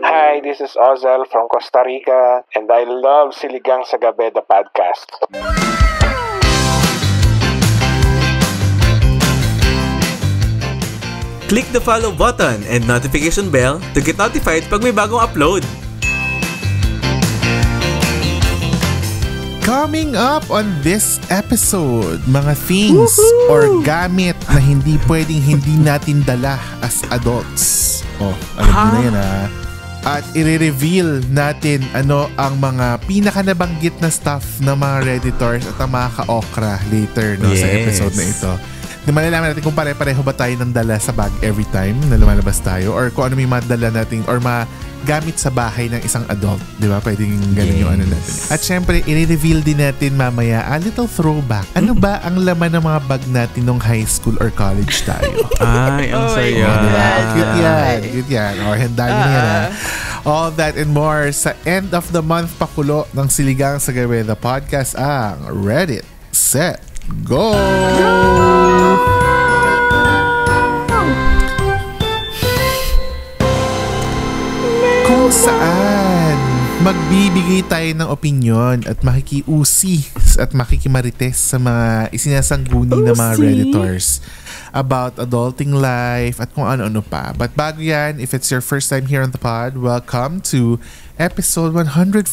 Hi, this is Ozel from Costa Rica, and I love Siligang sa Gabi, the podcast. Click the follow button and notification bell to get notified pag may bagong upload. Coming up on this episode, mga things or gamit na hindi pwedeng hindi natin dala as adults. Alam mo na yan At i-reveal natin ano ang mga pinakanabanggit na stuff ng mga Redditors at ang mga ka-okra later sa episode na ito. Di malalaman natin kung pare-pareho ba tayo ng dala sa bag every time na lumalabas tayo or kung ano may madala natin or gamit sa bahay ng isang adult. Di ba? Pwedeng ganun yung ano natin. At syempre, i-reveal din natin mamaya a little throwback. Ano ba ang laman ng mga bag natin nung high school or college tayo? Ay, ang saya. Diba? Cute yan. O, handa nyo na yan All that and more sa end of the month pakulo ng Siligang sa Gabi, the podcast ang Reddit, Set, Go! Kung saan magbibigay tayo ng opinion at makikiusi at makikimarites sa mga isinasangguni ng mga Redditors about adulting life at kung ano-ano pa. But bago yan, if it's your first time here on the pod, welcome to episode 145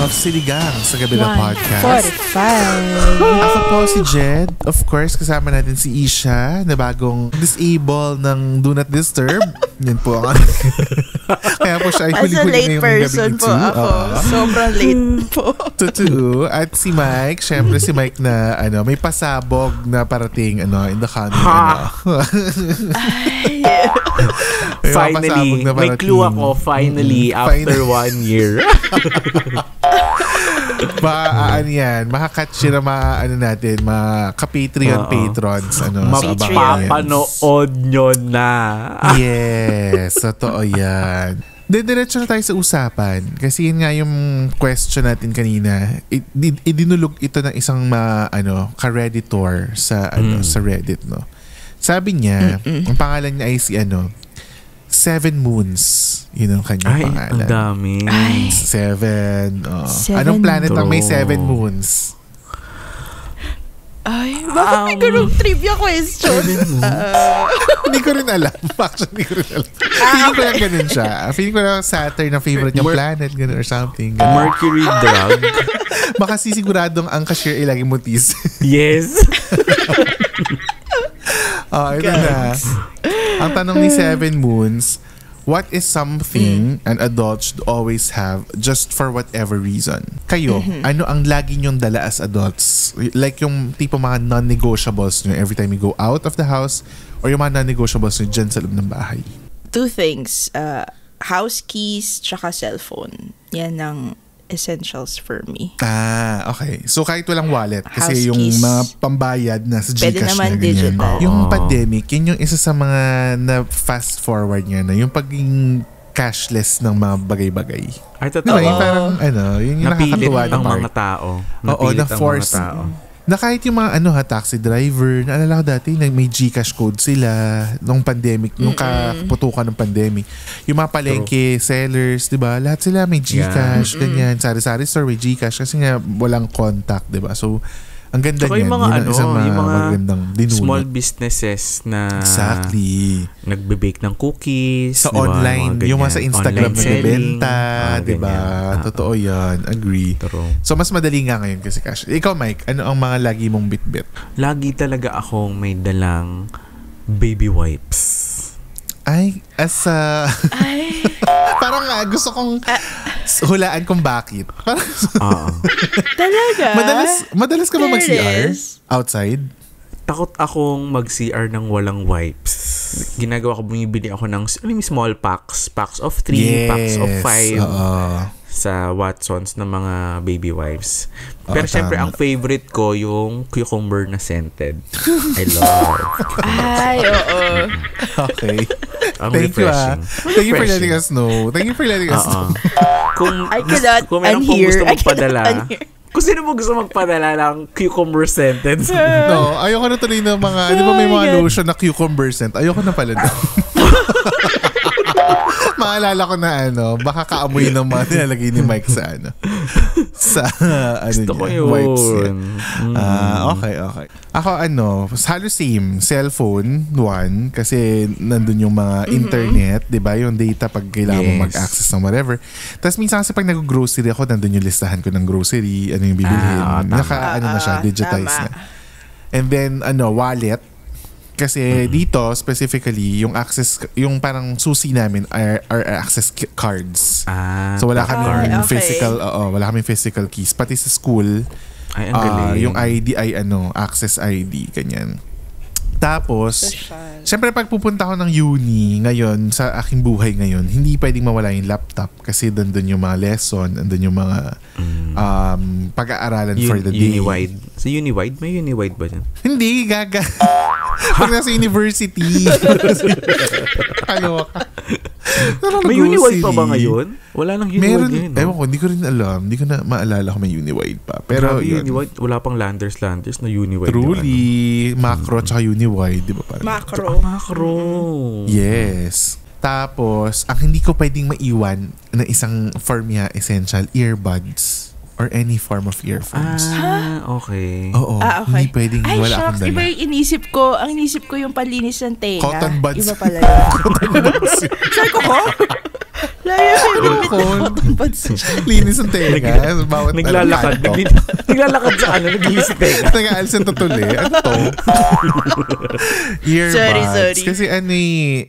of Siligang sa Gabi na podcast. 145. Ako po si Jed. Of course, kasama natin si Isha na bagong disable ng Do Not Disturb. Yan po ang kaya po siya ay huli-huli ngayong person po ako. Sobrang late po. Totoo. At si Mike, syempre si Mike na may pasabog na parating in the coming Finally, may clue ako finally after 1 year. Makakatch siya na natin, mga ka-Patreon patrons. Mapapanood nyo na. Yes, totoo yan. Diretso na tayo sa usapan. Kasi yun nga yung question natin kanina. Idinulog ito ng isang ka-Redditor sa Reddit, no? Sabi niya, ang pangalan niya ay si 7 Moons. Yun ang kanyang pangalan. Ang dami. 7. Anong planet ang may 7 moons? Ay, bakit may ganung trivia question? Hindi ko rin alam. Actually, hindi ko rin alam. Feeling ko lang ganun siya. Feeling ko lang Saturn ang favorite niyang planet, ganun or something. Ganun. Mercury drug. Baka sisiguradong ang cashier ay lagi mutis. Yes. Ito na. Ang tanong ni 7 Moons, what is something an adult should always have just for whatever reason? Kayo, ano ang lagi nyong dala as adults? Like yung tipo mga non-negotiables nyo every time you go out of the house or yung mga non-negotiables nyo dyan sa loob ng bahay? 2 things. House keys tsaka cellphone. Yan ang essentials for me. Okay. So kahit walang wallet kasi House yung keys. mga pambayad na sa Gcash Pwede naman na ganyan. digital. Yung pandemic, yun yung isa sa mga na fast forward niya na yung pagiging cashless ng mga bagay-bagay. Ay, totoo. Diba? Yung parang yun yung Napilit nakakatuwa na ang part. mga tao. Oo, na-force. Na kahit yung mga taxi driver, naalala ko dati, may Gcash code sila nung pandemic, nung kaputukan ng pandemic. Yung mga palengke, sellers, di ba? Lahat sila may Gcash, ganyan. Sari-sari store may Gcash kasi nga walang contact, di ba? So, ang ganda niyan. Yung mga isang yung mga magandang dinulot. small businesses na Exactly. nagbe-bake ng cookies. Sa diba? online, yung mga sa Instagram nagbebenta, di ba? Totoo yan. Agree. True. So, mas madali nga ngayon kasi cash. Ikaw, Mike, ano ang mga lagi mong bit-bit? Lagi talaga akong may dalang baby wipes. Ay, parang gusto kong hulaan kung bakit. Parang, Talaga? madalas ka ba mag-CR? Serious? Outside? Takot akong mag-CR ng walang wipes. Ginagawa ko, bumibili ako ng small packs. Packs of 3, packs of 5. Sa Watsons ng mga baby wipes. Pero syempre, ang favorite ko yung cucumber na scented. I love. Ay, oo. Okay. Thank you. Thank you for letting us know. I cannot kung meron pong unhear. gusto magpadala, kung sino mo gusto magpadala ng cucumber scented. No, ayoko na tuloy ng mga, di ba may mga lotion na cucumber scent? Ayoko na pala na. Mga Maalala ko na baka kaamoy ng mga nilalagay ni Mike sa sa Gusto ko yun. wipes. Okay. Ako halos same. Cellphone, one, kasi nandun yung mga internet, di ba? Yung data pag kailangan mo mag-access ng whatever. Tapos minsan kasi pag nag-grocery ako, nandun yung listahan ko ng grocery, ano yung bibilhin. Na siya, digitize na. And then, wallet. Kasi dito, specifically, yung access, yung parang susi namin are access cards. So, wala kaming physical, wala kaming physical keys. Pati sa school, ay, ang galing. yung ID ay access ID, ganyan. Tapos, syempre pag pupunta ako ng uni ngayon, sa aking buhay ngayon, hindi pwedeng mawala yung laptop kasi doon yung mga lesson, doon yung mga pag-aaralan for the day. Uniwide. Sa Uniwide? May Uniwide ba dyan? Hindi, gaga. Pag nasa university. Kaloka. May Uniwide pa ba ngayon? Wala nang Uniwide ngayon. Ewan ko, hindi ko rin alam. Hindi ko na maalala kung may Uniwide pa. Pero yun. Uniwide, wala pang Landers na Uniwide. Truly, macro tsaka Uniwide, di ba? Macro. Yes. Tapos, ang hindi ko pwedeng maiwan na isang for me essential, earbuds or any form of earphones. Okay. Oo. Okay. Hindi pwedeng Ay, wala shucks, akong dala. iba yung inisip ko. Ang inisip ko yung panlinis ng tenga. Cotton buds. Iba pala yun. Cotton buds. Sabi ko, Laya siya yung cotton buds. Linis ang tenga. Bawat Naglalakad. Naglalakad sa naglinis sa tenga. Nag-aalis ang tutuli. Ano to? Earbuds. Sorry. Kasi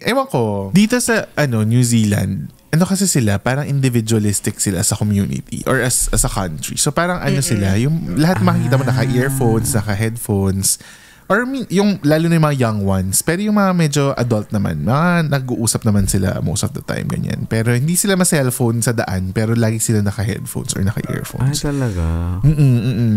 ewan ko, dito sa New Zealand, kasi sila, parang individualistic sila sa community or as a country. So parang sila, yung lahat makikita mo naka-earphones, naka-headphones, or yung lalo na yung mga young ones. Pero yung mga medyo adult naman, mga nag-uusap naman sila most of the time, ganyan. Pero hindi sila ma-cellphone sa daan, pero lagi sila naka-headphones or naka-earphones. Ay, talaga?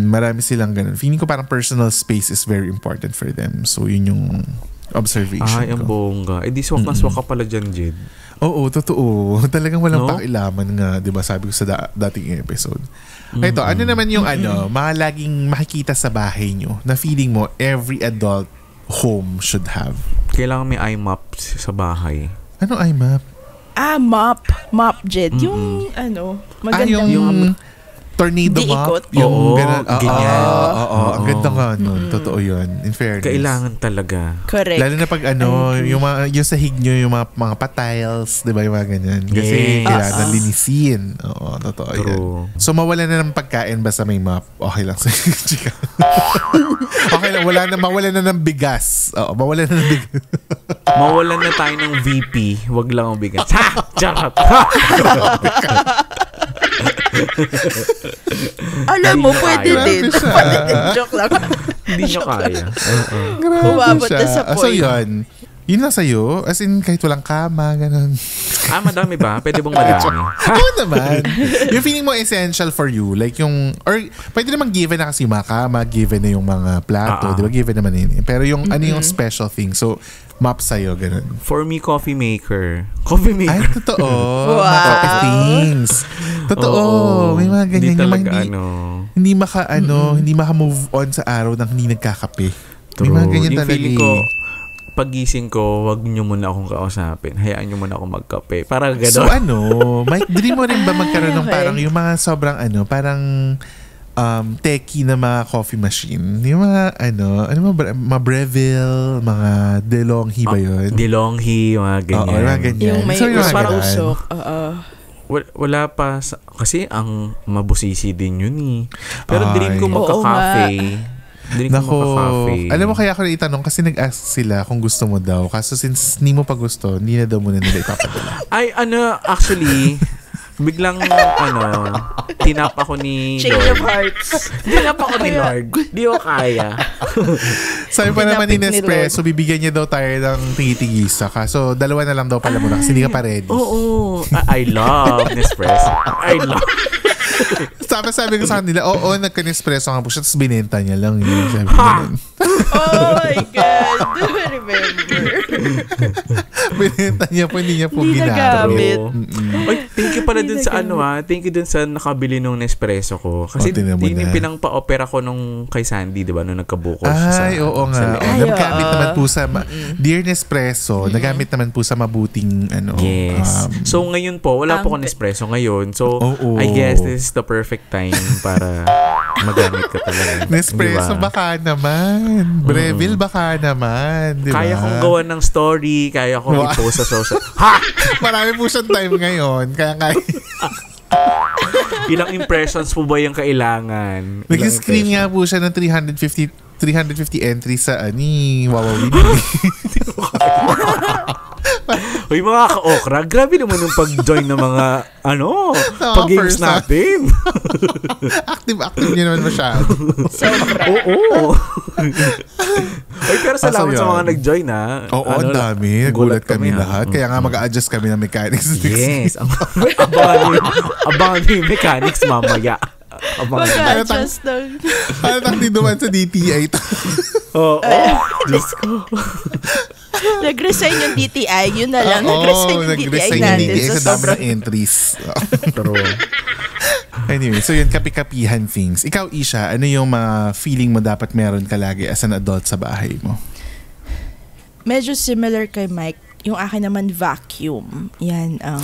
Marami silang ganun. Feeling ko parang personal space is very important for them. So yun yung observation Ay, ang bongga. Di swak na swak ka pala dyan, Jed. Oo, totoo. Talagang walang pakialaman nga, 'di ba? Sabi ko sa dating episode. Ito, ano naman yung mga laging makikita sa bahay nyo na feeling mo every adult home should have? Kailangan may iMap sa bahay. Ano iMap? Mop, Jed. Yung magandang yung tornado map. Oo, ganyan. Oo. Ang ganda nga nun. Totoo yun. In fairness. Kailangan talaga. Correct. Lalo na pag yung sahig nyo, yung mga pa-tiles, di ba, yung mga ganyan. Kasi kailangan linisin. Oo, totoo yan. So, mawala na ng pagkain basta may map. Okay lang sa'yo, chika. Okay lang, mawala na ng bigas. Oo, mawala na ng bigas. Mawalan na tayo ng VP. Wag lang ang bigas. Ha! Charot! Alam mo, pwede din. Joke lang. Hindi nyo kaya. Umabot na sa point. So, yun na sa'yo. As in, kahit walang kama, ganun. Madami ba? Pwede bang madami? Oo naman. Yung feeling mo essential for you. Like yung, or pwede naman given na kasi yung mga kama, given na yung mga plato. Di ba? Given naman yun. Pero yung, yung special thing. So, map sa'yo, ganun. For me, coffee maker. Coffee maker. Ay, totoo. Wow. Mga coffee things. Totoo. May mga ganyan. Hindi talaga, hindi maka-move on sa araw nang hindi nagkakape. True. May mga ganyan yung talaga. Feeling ko, pagising ko, wag nyo muna akong kausapin. Hayaan nyo muna akong magkape. Para gano'n. So Mike, dream mo rin ba magkaroon ng parang yung mga sobrang parang techie na mga coffee machine? Yung mga mga Breville, mga DeLonghi ba yun? DeLonghi, mga ganyan. Oo, mga ganyan. Yung may parang usok. Wala pa kasi ang mabusisi din yun eh. Pero dream ko magka-cafe. Alam mo kaya ako na itanong kasi nag-ask sila kung gusto mo daw. Kaso since hindi mo pa gusto, hindi na daw muna nila ipapadala. Ay, actually, biglang, tinap ako ni Change Lord. of hearts. Tinap ako ni Lord. Di ko kaya. Sabi pa naman ni Tinapik ni Nespresso, bibigyan niya daw tayo ng tingiti-gisa. Kaso dalawa na lang daw pala muna kasi hindi ka pa ready. Oo. I love Nespresso. I love. Sabi ko sa kanila, nagka-Nespresso nga po siya, tapos binenta niya lang. Sabi ko, Oh my God. Do I remember? Binenta niya po, hindi niya po Hindi ginamit. Ay, thank you pala dun sa thank you dun sa nakabili nung Nespresso ko. Kasi yun yung pinang-pa-opera ko nung kay Sandy, di ba? Nung nagkabuko siya. Ay, oo nga. Nagamit naman po sa Dear Nespresso, nagamit naman po sa mabuting Yes. So ngayon po, wala po ko Nespresso ngayon. So, I guess this is the perfect time para magamit ka talaga. Nespresso baka naman. Breville baka naman. Diba? Kaya kong gawa ng story, kaya kong i-post sa social. Ha! Marami po siyang time ngayon. Kaya Ilang impressions po ba yung kailangan? Nag-screen nga po siya ng 350 entries sa Wawawin. Uy, mga ka-okra, grabe naman yung pag-join ng mga pag-games natin. Active niya naman masyado. Oo. Uy, pero salamat sa mga nag-join, ha? Oo, ang dami. Nagulat kami lahat. Kaya nga mag-a-adjust kami ng mechanics. Yes. Abangan nyo yung mechanics mamaya. Mag-a-adjust lang. Parang di duman sa DTI. Oo. Diyos ko. Nag-resign yung DTI. Yun na lang. Nag-resign yung DTI natin. Sa dami ng entries. True. Anyway, so yun, kapi-kapihan things. Ikaw, Isha, ano yung mga feeling mo dapat meron ka lagi as an adult sa bahay mo? Medyo similar kay Mike. Yung akin naman, vacuum. Yan ang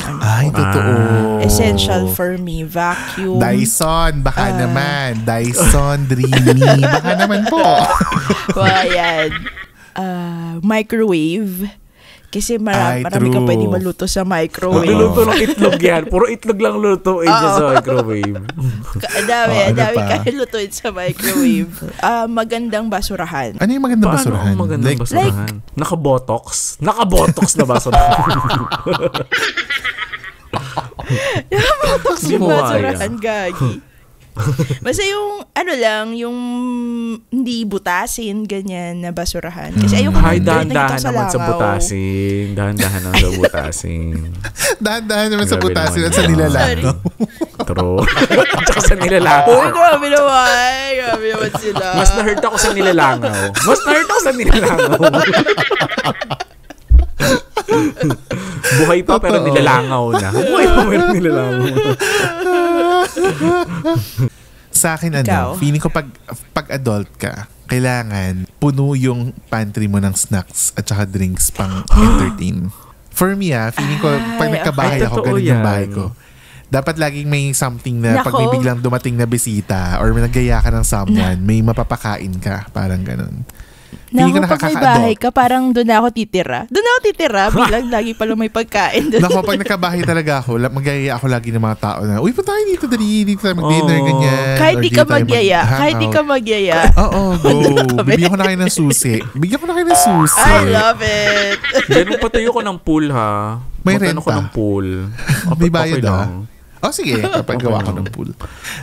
totoo. Essential for me. Vacuum. Dyson, baka naman. Dyson, Dreamy, baka naman po. Yan. Microwave. Kasi marami ka pwede maluto sa microwave. Magluluto ng itlog yan. Puro itlog lang lutuin dyan sa microwave. Dami kaya lutuin sa microwave. Magandang basurahan. Ano yung magandang basurahan? Magandang basurahan? Naka-botox? Naka-botox na basurahan. Naka-botox yung basurahan, gagi. Basta yung yung hindi butasin ganyan na basurahan. Kasi ayoko dahan-dahan naman sa butasin. Dahan-dahan naman sa butasin. Dahan-dahan naman sa butasin at sa nilalakaw. True. Tsaka sa nilalangaw. Uy, grabe naman sila. Mas na-hurt ako sa nilalangaw. Buhay pa pero nilalangaw na. Sa akin feeling ko pag adult ka, kailangan puno yung pantry mo ng snacks at saka drinks pang entertain. For me feeling ko pag nagkabahay ako, ganun yung bahay ko. Dapat laging may something na pag may biglang dumating na bisita or may naggaya ka ng someone, may mapapakain ka, parang ganun. Naku, pag may bahay ka, parang doon ako titira. Biglang lagi pala may pagkain doon. Naku, pag nakabahay talaga ako, magyaya ako lagi ng mga tao na, uy, punta tayo dito tayo mag-dinner, ganyan. Kahit di ka magyaya. Oo, go. Bibigyan ko na kayo ng susi. I love it. Ganun patayo ko ng pool, ha? May renta. Ko ng pool. May bayad, sige, kapag gawa ko ng pool.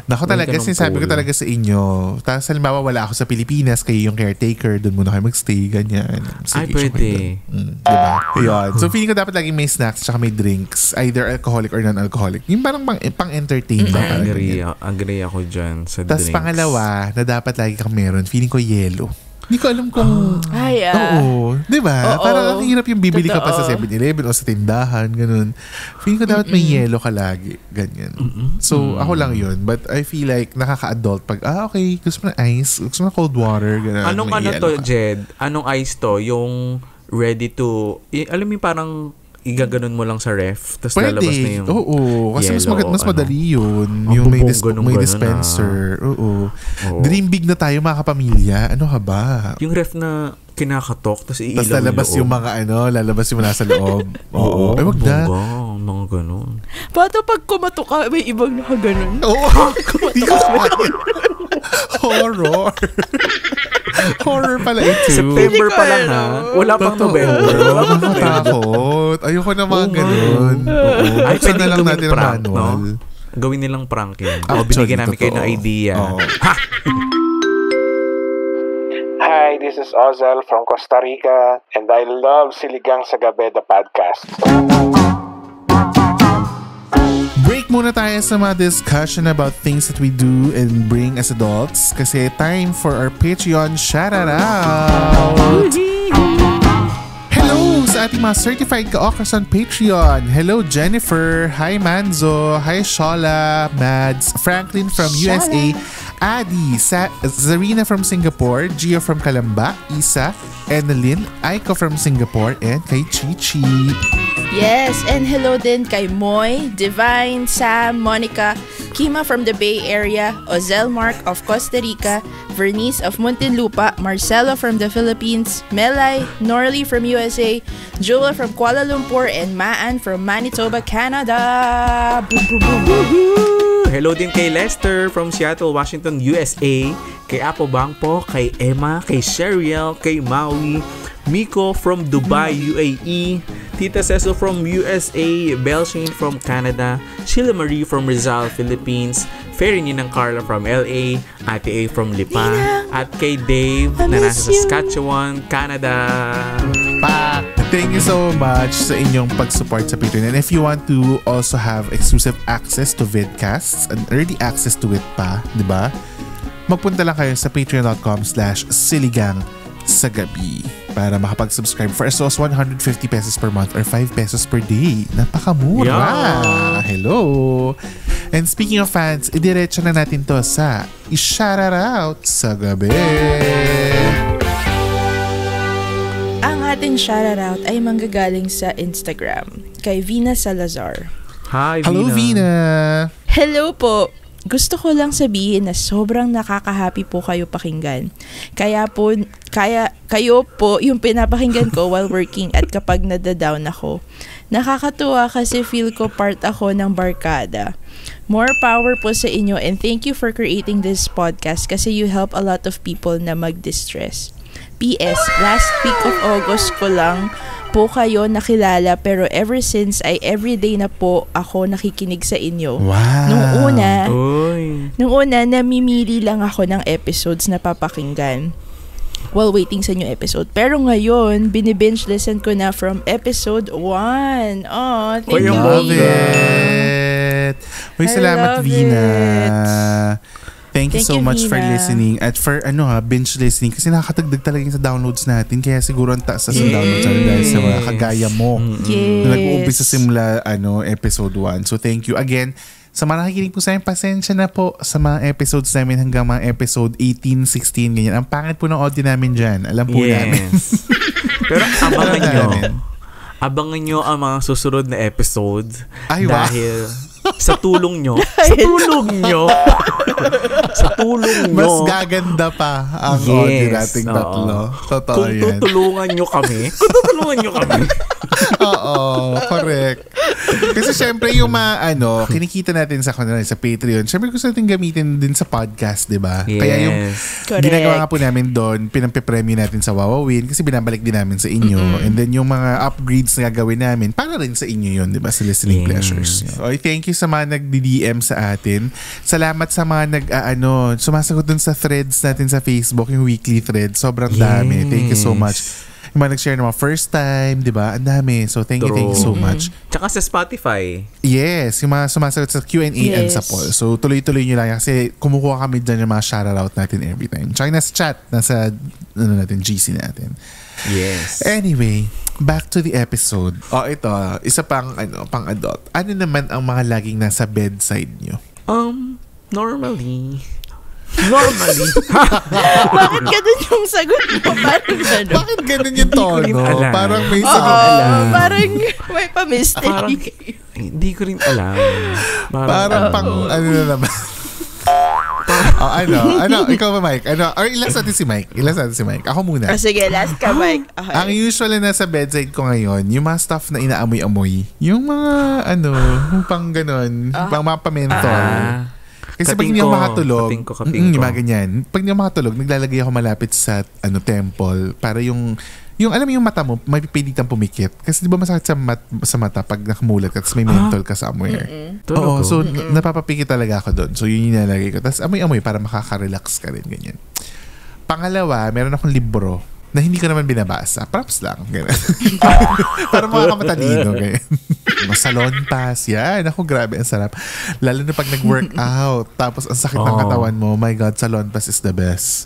Naku talaga, sinasabi ko talaga sa inyo, tapos halimbawa wala ako sa Pilipinas, kayo yung caretaker, doon muna kayo magstay, ganyan. Sige, pwede. Diba? Yun. So feeling ko dapat laging may snacks tsaka may drinks, either alcoholic or non-alcoholic. Yung parang pang-entertain lang. Agree ako dyan sa drinks. Tapos pangalawa, na dapat lagi kang meron, feeling ko yelo. Hindi ko alam kung... Oo. Diba? Parang ang hirap yung bibili ka pa sa 7-Eleven o sa tindahan, ganun. Feeling ko dapat may yelo ka lagi. Ganyan. So, ako lang yun. But I feel like nakaka-adult pag, okay, gusto mo na ice, gusto mo na cold water, ganun. Anong to, Jed? Anong ice to? Yung ready to... alam mo parang igaganon mo lang sa ref, tapos lalabas na yung kasi yellow, mas madali yun. Yung may dispenser. Dream big na tayo mga kapamilya. Ano ka ba? Yung ref na kinakatok, tapos iilaw tapos lalabas yung mga lalabas yung nasa loob. Ay, wag na. Mga ganon. Pato pag kumatok ka, may ibang nakaganon. Horror. Horror pala ito. September pa lang, ha? Wala pang November. Takot. Ayoko na mga ganun. Ay, pwede na lang natin ang prank, manual. No? Gawin nilang prank yun. Binigyan namin kayo ng idea. Hi, this is Ozel from Costa Rica, and I love Siligang sa Gabi, the podcast. Break muna tayo sa mga discussion about things that we do and bring as adults kasi time for our Patreon shout-out! Hello sa sa ating mga certified ka-okras on Patreon. Hello, Jennifer. Hi, Manzo. Hi, Shola, Mads, Franklin from USA, Adi, Zarina from Singapore, Gio from Calamba, Isa, Annalyn, Aiko from Singapore, and kay Chichi. Yes, and hello din kay Moy, Divine, Sam, Monica, Kima from the Bay Area, Ozel Mark of Costa Rica, Vernice of Muntinlupa, Marcelo from the Philippines, Melay, Norley from USA, Joel from Kuala Lumpur, and Maan from Manitoba, Canada. Boom, boom, boom, boom. Hello din kay Lester from Seattle, Washington, USA, kay Apo Bangpo, kay Emma, kay Sheriel, kay Maui, Miko from Dubai, UAE, Tita Cecil from USA, Belshane from Canada, Sheila Marie from Rizal, Philippines, Fairy Ninang Carla from LA, Ate A from Lipa, at kay Dave na nasa Saskatchewan, Canada. Thank you so much sa inyong pag-support sa Patreon. And if you want to also have exclusive access to vidcasts and early access to it pa, di ba? Magpunta lang kayo sa patreon.com/siligang sa gabi para makapag-subscribe for as low as 150 pesos per month or 5 pesos per day. Napakamura! Yeah. Hello! And speaking of fans, idiretso na natin to sa i-shoutout sa gabi. Ang ating shoutout ay manggagaling sa Instagram kay Vina Salazar. Hi, Hello, Vina! Hello po! Gusto ko lang sabihin na sobrang nakaka-happy po kayo pakinggan. Kayo po yung pinapakinggan ko while working at kapag nadadown ako. Nakakatuwa kasi feel ko part ako ng barkada. More power po sa inyo and thank you for creating this podcast kasi you help a lot of people na mag-distress. PS, last week of August ko lang po kayo nakilala pero ever since ay everyday na po ako nakikinig sa inyo. Wow! Nung una, namimili lang ako ng episodes na papakinggan while waiting sa new episode. Pero ngayon, binibinge listen ko na from episode 1. Oh, thank you. Love it! Uy, salamat, Vina. Thank you so much Vina. for listening at for binge listening kasi nakakatagdag talaga yung sa downloads natin kaya siguro ang taas sa downloads natin dahil sa mga kagaya mo Yes. na nag-uumpisa simula episode 1. So thank you again sa mga nakikinig po sa amin. Pasensya na po sa mga episodes namin hanggang mga episode 18, 16 ganyan. Ang pangit po ng audio namin dyan. Alam po namin. Pero abangan nyo ang mga susunod na episode. Ay, wow. Dahil sa tulong nyo mas gaganda pa ang audio nating tatlo. Totoo kung yan. tutulungan nyo kami Oo, correct. Kasi syempre yung kinikita natin sa Patreon, syempre gusto natin gamitin din sa podcast, di ba? Yes. Kaya yung Correct. ginagawa nga po namin doon, pinampe-premyo natin sa Wawawin kasi binabalik din namin sa inyo. And then yung mga upgrades na gagawin namin, para rin sa inyo yun, di ba? Sa listening pleasures. Okay, thank you sa mga nagdi-DM sa atin. Salamat sa mga sumasagot dun sa threads natin sa Facebook, yung weekly threads. Sobrang dami. Thank you so much. Yung mga nag-share naman first time, di ba? Ang dami. So, thank you so much. Tsaka sa Spotify. Yes, yung mga sumasagot sa Q&A and sa poll. So, tuloy-tuloy nyo lang kasi kumukuha kami dyan yung mga shoutout natin every time. Tsaka nasa chat, nasa GC natin. Yes. Anyway, back to the episode. Ito, isa pang pang-adult. Ano naman ang mga laging nasa bedside nyo? Normally. Bakit ganun yung sagot mo? Bakit ganun yung tono? Parang may parang may pa-mistake. Parang, hindi ko rin alam. Parang pang na naman. Ikaw ba, Mike? Or ilas natin si Mike? Ako muna. Sige, last ka, Mike. Okay. Ang usual na nasa bedside ko ngayon, yung mga stuff na inaamoy-amoy. Yung mga, yung pang ganon, pang mga pamentol. Kasi pag hindi ako makatulog, yung mga ganyan, pag hindi ako makatulog, naglalagay ako malapit sa temple para yung alam mo yung mata mo, may pipilitang pumikit. Kasi di ba masakit sa mata pag nakamulat ka tapos may mental ka somewhere. Oo, so napapapikit talaga ako doon. So yun yung nilalagay ko. Tapos amoy-amoy para makaka-relax ka rin, ganyan. Pangalawa, meron akong libro na hindi ko naman binabasa. Props lang. Para makakamatalino. Salon pass. Yan. Ako, grabe. Ang sarap. Lalo na pag nag-workout. Tapos ang sakit ng katawan mo. My God, salon pass is the best.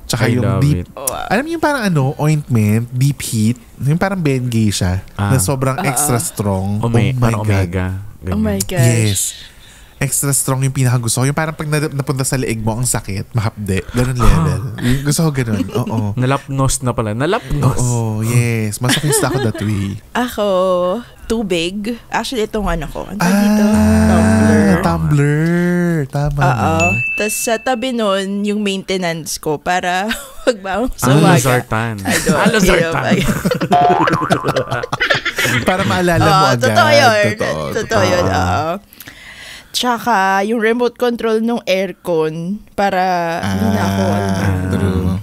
Tsaka I yung love deep, it. alam mo yung parang ointment, deep heat, yung parang Bengay siya, na sobrang extra strong. Oh my God. Omega. Ganyan. Oh my gosh. Yes. Extra strong yung pinakagusto ko. Yung parang pag napunta sa leeg mo, ang sakit, mahapde. Ganun level. Yung gusto ko ganun. Oo. Nalapnos na pala. Nalapnos. Oo, yes. Masokista ako that way. Ako, tubig. Actually, itong ko. Ang tawag dito? Tumbler. Tama. Oo. Tapos sa tabi nun, yung maintenance ko para magbangon sa Losartan. Losartan. Para maalala mo agad. Totoo yun. Totoo yun. Tsaka, yung remote control ng aircon para hindi na ako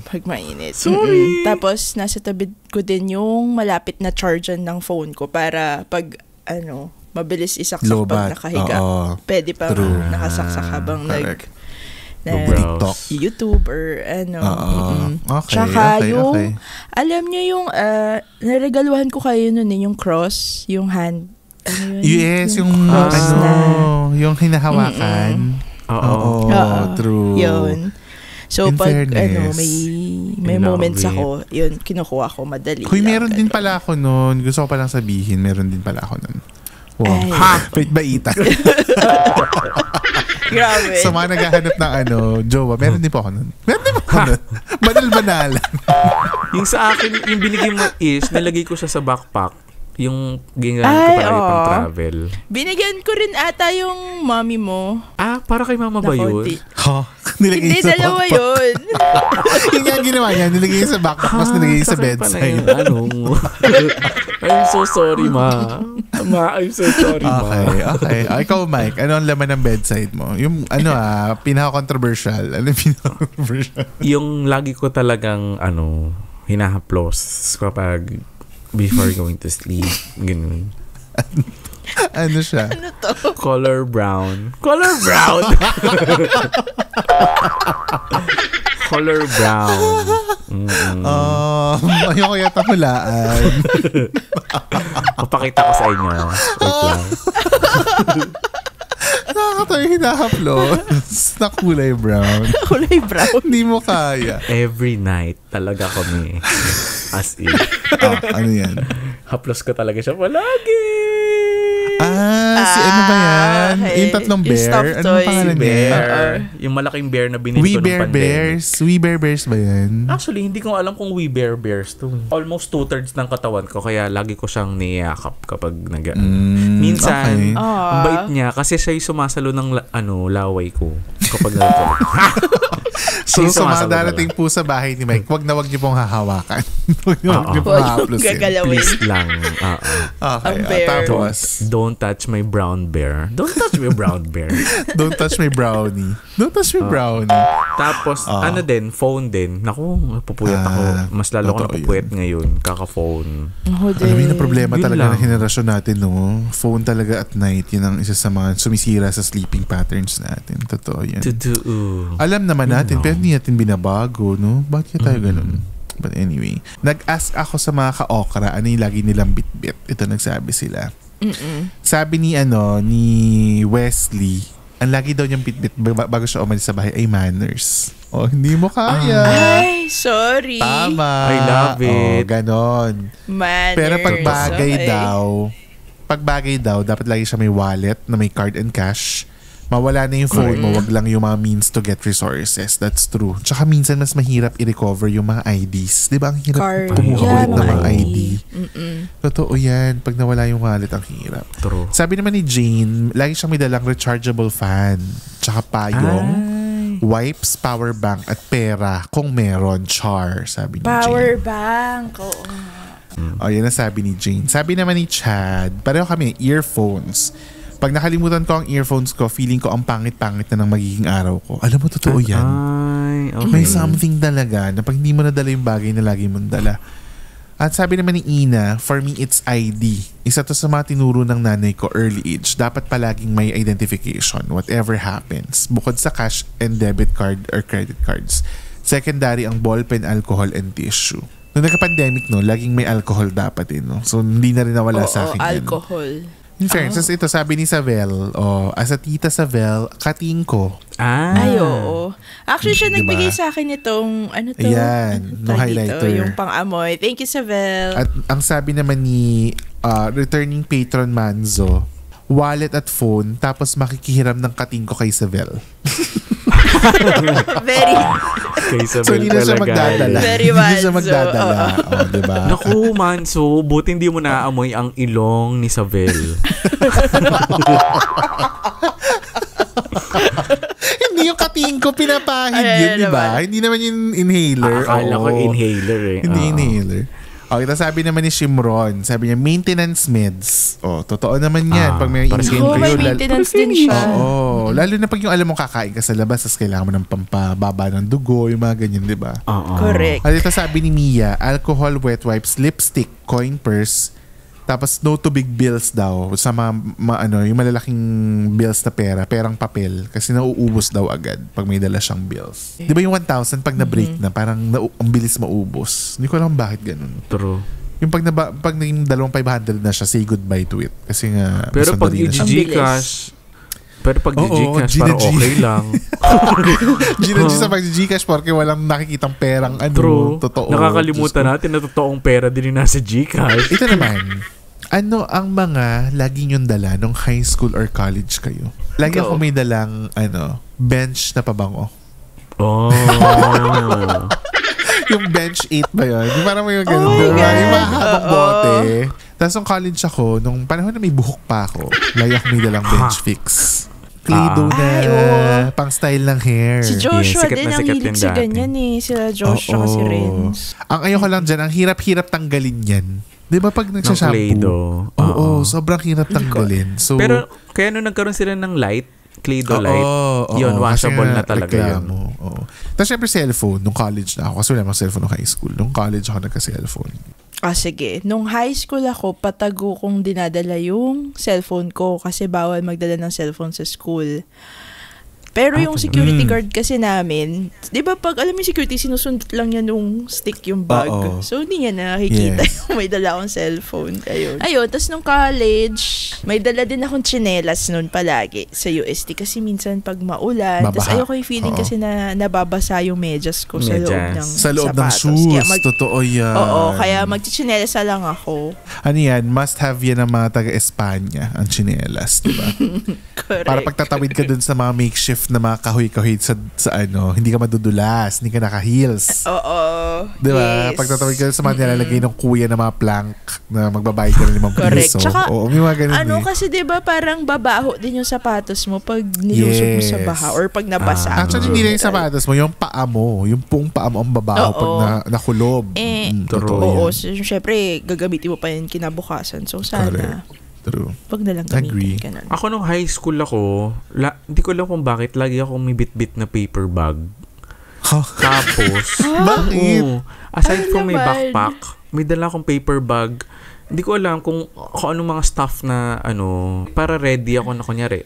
pag mainit. Sorry. Tapos, nasa tabi ko din yung malapit na charger ng phone ko para pag, mabilis isaksak pag nakahiga. Pwede pa nakasaksak habang TikTok, YouTube or Okay, Tsaka alam nyo yung, naregaluhan ko kayo nun yung cross, yung hand, yes, yung yung hinahawakan. Oo, true. Yun. So, in pag fairness, may moments ako, yun, kinukuha ko madali. Kuy, meron din pala ako nun. Gusto ko palang sabihin, meron din pala ako nun. Wow. Wait, baitan. Grabe. Sa mga naghahanap ng jowa, meron din po ako nun. Banal-banalan. Yung sa akin, yung binigay mo is, nalagay ko siya sa backpack. Yung gingamit ko palagi pang travel. Binigyan ko rin ata yung mommy mo. Para kay mama ba yun? Nilagay Hindi, sa dalawa backpack. yun. Yung nga ginawa niya, nilagay sa backpack, mas nilagay sa bedside. I'm so sorry, ma. I'm so sorry, ma. Okay. Ikaw, Mike, ano ang laman ng bedside mo? Yung, pinaka-controversial. Ano yung pinaka-controversial? Yung lagi ko talagang, hinahaplos kapag before going to sleep. Ganun. Ano siya? Ano to? Color brown. Color brown! Color brown. Ayoko yata hulaan. Papakita ko sa inyo. Wait lang. Nakakatawa yung hinahaplos na kulay brown. Kulay brown. Hindi mo kaya. Every night talaga kami. As in. Ano yan? Haplos ko talaga siya palagi. Si ano ba yan? Okay. Yung tatlong bear? Anong pangalan niya? Yung malaking bear na binili ko nung pandemic. We Bear Bears ba yan? Actually, hindi ko alam kung We Bear Bears to. Almost 2/3 ng katawan ko, kaya lagi ko siyang niyakap kapag minsan, ang bait niya kasi siya yung sumasalo ng laway ko kapag So, sa mga darating po sa bahay ni Mike, wag niyo pong hahawakan. Wag niyo pong hahaplosin. Please lang. Okay. Tapos, don't touch my brown bear. Don't touch my brown bear. Don't touch my brownie. Don't touch my brownie. Tapos, phone din. Naku, pupuyat ako. Mas lalo ko napupuyat ngayon. Kaka-phone. Alam mo yung problema Yun talaga lang. ng henerasyon natin, no? Phone talaga at night. Yun ang isa sa mga sumisira sa sleeping patterns natin. Totoo yan. Alam naman natin, pero hindi natin binabago, no? Bakit tayo ganun? But anyway, nag-ask ako sa mga ka-okra ano yung lagi nilang bitbit. Ito nagsabi sila. Sabi ni Wesley, ang lagi daw niyang bitbit bago siya umalis sa bahay ay manners. Hindi mo kaya. Ay, sorry. Tama. I love it. Ganon. Manners. Pero pag bagay daw, dapat lagi siya may wallet na may card and cash. Mawala na yung phone mo, wag lang yung mga means to get resources. That's true. Tsaka minsan mas mahirap i-recover yung mga IDs. Di ba? Ang hirap kumuha ulit ng mga ID. Totoo yan. Pag nawala yung wallet, ang hirap. True. Sabi naman ni Jane, lagi siyang may dalang rechargeable fan. Tsaka payong, wipes, power bank, at pera kung meron. Char, sabi ni Jane. Power bank. Yan ang sabi ni Jane. Sabi naman ni Chad, pareho kami, earphones. Pag nakalimutan ko ang earphones ko, feeling ko ang pangit-pangit na ng magiging araw ko. Alam mo, totoo yan. Okay. May something talaga na pag hindi mo nadala yung bagay na lagi mong dala. At sabi naman ni Ina, for me, it's ID. Isa to sa mga tinuro ng nanay ko early age. Dapat palaging may identification, whatever happens. Bukod sa cash and debit card or credit cards. Secondary ang ballpen, alcohol, and tissue. Nung nagka-pandemic, laging may alcohol dapat So, hindi na rin nawala sa akin yan. Alcohol. In fairness, ito sabi ni Savel, as a tita Savel, kating ko. Ay, oo. Actually, siya Diba? nagbigay sa akin itong, ano to? Ayan, no highlighter. Yung pang-amoy. Thank you, Savel. At ang sabi naman ni returning patron Manzo, wallet at phone, tapos makikihiram ng kating ko kay Savel. Very. So, hindi na siya magdadala. Very Hindi na siya Manzo. magdadala. Diba? Naku, Manso, buti hindi mo naamoy ang ilong ni Savel. Hindi yung kating ko, pinapahid Ay, yun, di ba? naman. Hindi naman yung inhaler. Akala ko inhaler eh. Hindi inhaler. Ito sabi naman ni Shimron, sabi niya, maintenance meds. Totoo naman yan. Pag may para in-game Oo, may kayo, maintenance din siya. lalo na pag yung alam mo kakain ka sa labas, tapos kailangan mo ng pampababa ng dugo, yung mga ganyan, di ba? Correct. At ito sabi ni Mia, alcohol, wet wipes, lipstick, coin purse, tapos no to big bills daw sa yung malalaking bills na perang papel kasi nauubos daw agad pag may dala siyang bills. Di ba yung 1,000 pag na-break na parang ang bilis maubos? Hindi ko alam bakit ganun. True. Yung pag naging 2,500 na siya, say goodbye to it. Kasi nga, Pero pag sandali na siya. i-Gcash, Oo, parang okay lang. sa pag-Gcash porque walang nakikitang perang True. totoo. Nakakalimutan natin na totoong pera din yung nasa Gcash. Ito naman, ano ang mga lagi nyong dala nung high school or college kayo? Lagi ako may dalang bench na pabango. Oh. Yung bench 8 ba yun? Yung parang may ganun. Oh my God. Yung mahabang bote. Tapos nung college ako, nung panahon na may buhok pa ako, lagi ako may dalang bench fix. Play-doh na pang style ng hair. Si Joshua sikat din na ang sikat hilig yan sa dati. ganyan eh. Sila Joshua si Renz. Ang ayoko lang dyan, ang hirap-hirap tanggalin yan. Di ba pag Ng nagsashampoo? Play-Doh. Oo, sobrang hirap tanggalin. So, Pero kaya nung nagkaroon sila ng light, Play-Doh light, yun, kasi washable nga na talaga yun. Oo. Tapos syempre cellphone, nung college na ako. Kasi wala mang cellphone nung high school. Nung college ako nagka-cellphone. Sige. Nung high school ako, patago kong dinadala yung cellphone ko kasi bawal magdala ng cellphone sa school. Pero yung security guard kasi namin, di ba pag alam mo yung security, sinusundot lang niya nung stick yung bag. Oo. So, hindi niya nakikita yung may dala akong cellphone. Ayun. Tapos nung college, may dala din akong tsinelas nun palagi sa UST kasi minsan pag maulan, tapos ayoko yung feeling kasi na nababasa yung medyas ko sa loob ng sa loob sapatos. ng shoes. Totoo yan. Oo, kaya magtsinelas lang ako. Ano yan? Must have yan ng mga taga-Espanya, ang tsinelas, di ba? Correct. Para pagtatawid ka dun sa mga makeshift na mga kahoy-kahoy sa hindi ka madudulas, hindi ka naka-heels. Oo. Di ba? Yes. Pagtatawid ka sa mga nilalagay ng kuya na mga plank na magbabayad ka ng 5 Correct. piso. Tsaka, may mga ganun kasi di ba parang babaho din yung sapatos mo pag nilusog mo sa baha or pag nabasa. Actually, hindi na yung sapatos mo, yung paa mo. Yung pong paa mo ang babaho pag nakulob. Totoo oo. yan. So, syempre, gagamitin mo pa yun kinabukasan. So, sana. Correct. True. Wag na lang gamitin. Ganun. Ako nung high school ako, hindi ko alam kung bakit lagi ako may bit-bit na paper bag. Tapos, bakit? Aside from may backpack, may dala akong paper bag. Hindi ko alam kung anong mga stuff na para ready ako na kunyari,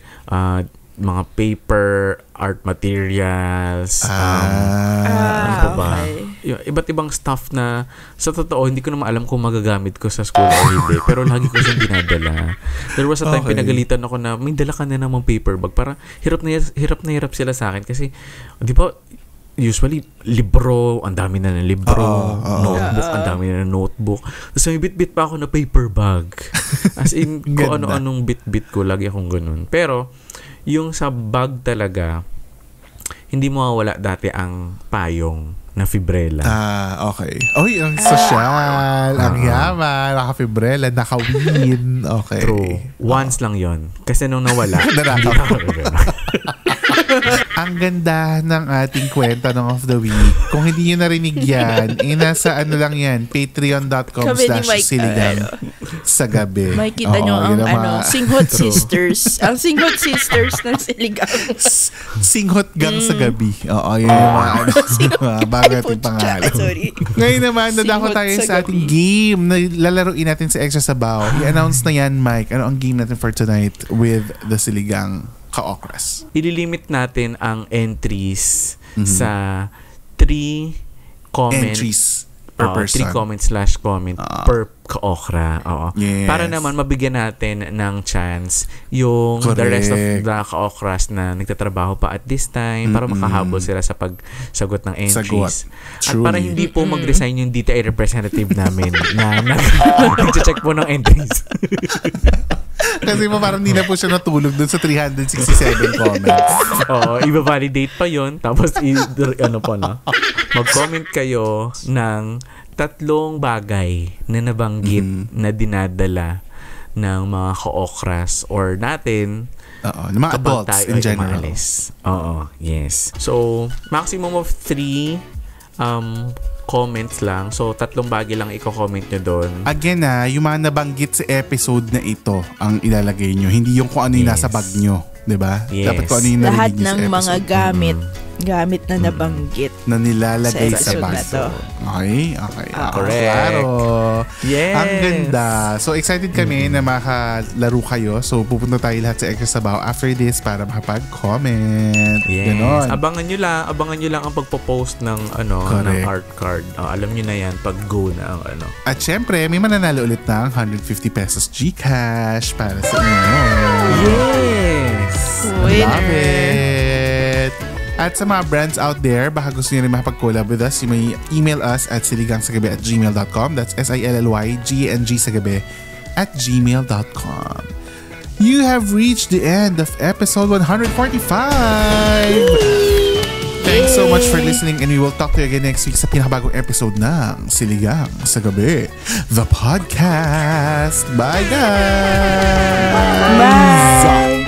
mga paper, art materials, ano pa ba? Okay. Iba't ibang stuff na sa totoo, hindi ko naman alam kung magagamit ko sa school or hindi. Pero lagi ko siyang dinadala. There was a time pinagalitan ako na may dala ka na namang paper bag. Para hirap na hirap sila sa akin. Kasi, di ba, usually, libro, ang dami na ng libro, notebook, ang dami na ng notebook. Tapos may bit-bit pa ako na paper bag. As in, kung ano-anong bit-bit ko, lagi akong ganun. Pero, yung sa bag talaga, hindi mawawala dati ang payong na fibrella. Okay. Oy, ang sosyal, ang yaman, naka-fibrella, naka-win. Okay. True. Once lang yon. Kasi nung nawala, hindi na ako Ang ganda ng ating kwenta ng of the week. Kung hindi nyo narinig yan, nasa lang yan, patreon.com/siligang sa gabi. Makikita nyo ang Singhot Sisters. Ang Singhot Sisters ng Siligang. Singhot Gang sa gabi. Oo, yun yung mga bago natin pangalan. Sorry. Ngayon naman, nadako tayo sa ating game na lalaruin natin sa Extra Sabaw. I-announce na yan, Mike. Ano ang game natin for tonight with the Siligang Ka-Okras? Ililimit natin ang entries sa 3 comments. Entries. per person. 3 comment/comment per ka-okra. Yes. Para naman mabigyan natin ng chance yung the rest of the ka-okras na nagtatrabaho pa at this time para makahabol sila sa pagsagot ng entries. At para hindi po mag-resign yung DTI representative namin na nag-check po ng entries. Kasi parang hindi na po siya natulog dun sa 367 comments. Iba-validate pa yon. Tapos mag-comment kayo ng 3 bagay na nabanggit na dinadala ng mga ka-okras or natin mga adults in general. Yes. So, maximum of 3 comments lang. So, 3 bagay lang i-comment nyo doon. Again yung mga nabanggit sa episode na ito ang ilalagay nyo. Hindi yung kung ano yung nasa bag nyo. Diba? Yes. Dapat kung ano yung lahat narinig nyo sa ng episode. mga gamit na nabanggit na nilalagay sa episode bag. na to. Okay. Correct. Claro. Yes. Ang ganda. So, excited kami na makalaro kayo. So, pupunta tayo lahat sa Extra Sabaw after this para makapag-comment. Yes. Ganon. Abangan nyo lang ang pagpo-post ng ng art card. Alam nyo na yan pag go na ang At syempre, may mananalo ulit ng 150 pesos GCash para sa inyo. Yes. Love it. At sa mga brands out there, baka gusto nyo rin makapag-collab with us, you may email us at siligangsagabi@gmail.com. That's SILLYGNGsagabi@gmail.com. You have reached the end of episode 145. Thanks so much for listening and we will talk to you again next week sa pinakabagong episode ng Siligang sa Gabi, the podcast. Bye guys! Bye!